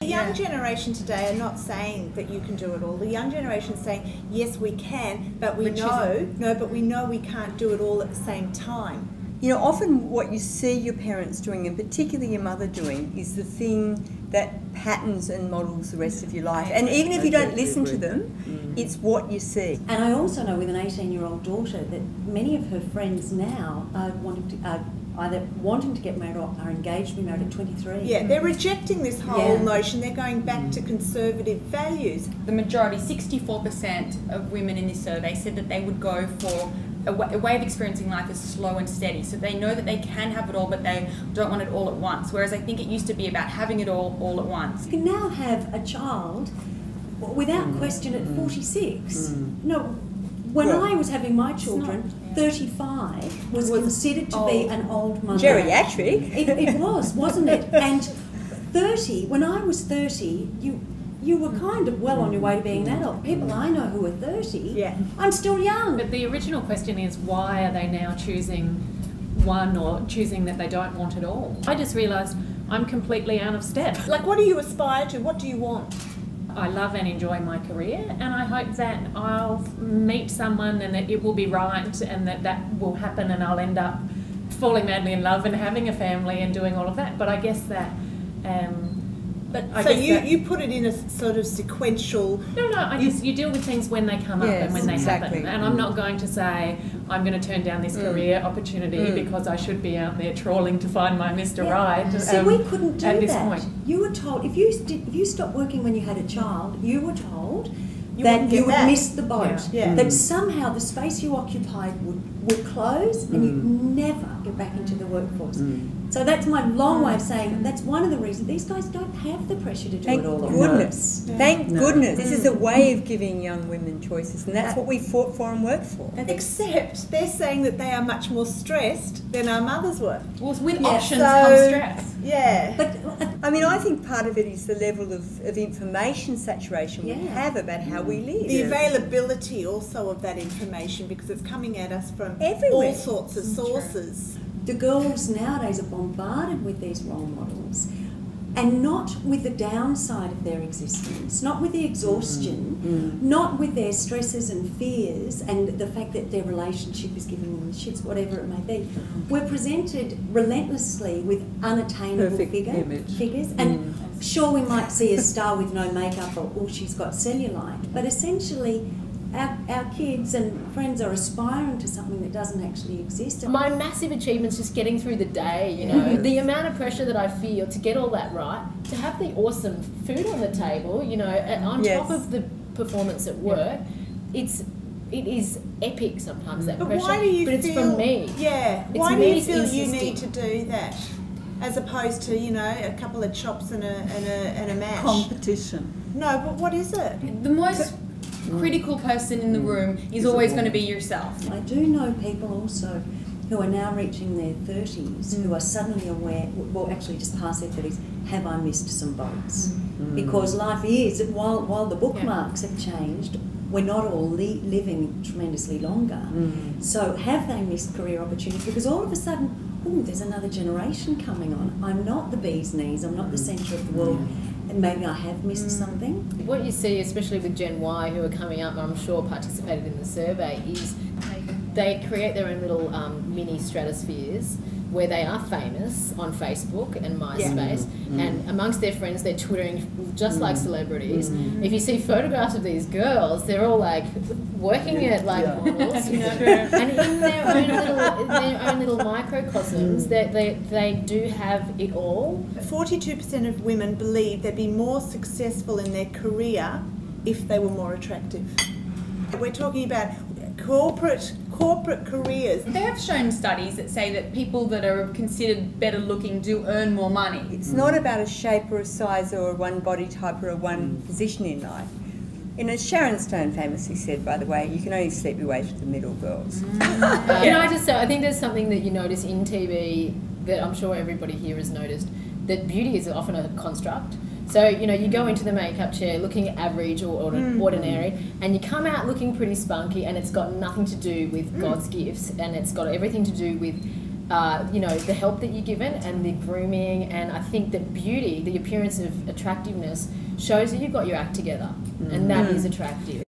The young generation today are not saying that you can do it all. The young generation is saying, yes, we can, but we know we can't do it all at the same time. You know, often what you see your parents doing, and particularly your mother doing, is the thing that patterns and models the rest of your life. And even if you don't listen to them, it's what you see. And I also know with an 18-year-old daughter that many of her friends now are either wanting to get married or are engaged to be married at 23. Yeah, they're rejecting this whole notion. They're going back to conservative values. The majority, 64% of women in this survey said that they would go for a way of experiencing life is slow and steady. So they know that they can have it all, but they don't want it all at once. Whereas I think it used to be about having it all at once. You can now have a child without question at 46. No, when I was having my children, 35 was considered to be an old mother. Geriatric. It was, wasn't it? And 30, when I was 30, you were kind of well on your way to being an adult. People I know who are 30, I'm still young. But the original question is, why are they now choosing one or choosing that they don't want it all? I just realised I'm completely out of step. Like, what do you aspire to? What do you want? I love and enjoy my career, and I hope that I'll meet someone and that it will be right and that will happen and I'll end up falling madly in love and having a family and doing all of that. But I guess that... you put it in a sort of sequential... No, you deal with things when they come up and when they happen. And I'm not going to say, I'm going to turn down this career opportunity because I should be out there trawling to find my Mr. Right. See, we couldn't do at this that. point. You were told, if you stopped working when you had a child, you were told that you would miss the boat. That somehow the space you occupied would close and you'd never get back into the workforce. So that's my long way of saying that's one of the reasons these guys don't have the pressure to do it all. Thank goodness. This is a way of giving young women choices, and that's what we fought for and worked for. Except they're saying that they are much more stressed than our mothers were. Well, with options comes stress. Yeah. But I mean, I think part of it is the level of information saturation we have about how we live. The availability also of that information, because it's coming at us from everywhere. All sorts of sources. The girls nowadays are bombarded with these role models, and not with the downside of their existence, not with the exhaustion, not with their stresses and fears and the fact that their relationship is giving them shits, whatever it may be. We're presented relentlessly with unattainable figures. And sure, we might see a star with no makeup or she's got cellulite, but essentially our kids and friends are aspiring to something that doesn't actually exist. My massive achievement's just getting through the day, you know. The amount of pressure that I feel to get all that right, to have the awesome food on the table, you know, on top of the performance at work, it is epic sometimes, that pressure. Why do you but it's from me. Yeah. Why do you feel you need to do that? As opposed to, you know, a couple of chops and a mash. Competition. No, but what is it? The most critical person in the room is always going to be yourself. I do know people also who are now reaching their 30s who are suddenly aware, well actually just past their 30s, have I missed some boats? Because life is, while the bookmarks have changed, we're not all living tremendously longer. So have they missed career opportunities? Because all of a sudden, there's another generation coming on. I'm not the bee's knees, I'm not the centre of the world. And maybe I have missed something. What you see, especially with Gen Y, who are coming up, I'm sure participated in the survey, is they create their own little mini stratospheres where they are famous on Facebook and MySpace, and amongst their friends they're twittering just like celebrities. If you see photographs of these girls, they're all like working it like models, you know, and in their own little microcosms, they do have it all. 42% of women believe they'd be more successful in their career if they were more attractive. We're talking about corporate careers. They have shown studies that say that people that are considered better looking do earn more money. It's not about a shape or a size or one body type or one position in life. You know, Sharon Stone famously said, by the way, you can only sleep your way to the middle, girls. Can I just say, I think there's something that you notice in TV that I'm sure everybody here has noticed, that beauty is often a construct. So, you know, you go into the makeup chair looking average or ordinary, and you come out looking pretty spunky, and it's got nothing to do with God's gifts, and it's got everything to do with you know, the help that you're given and the grooming, and I think that beauty, the appearance of attractiveness, shows that you've got your act together, and that is attractive.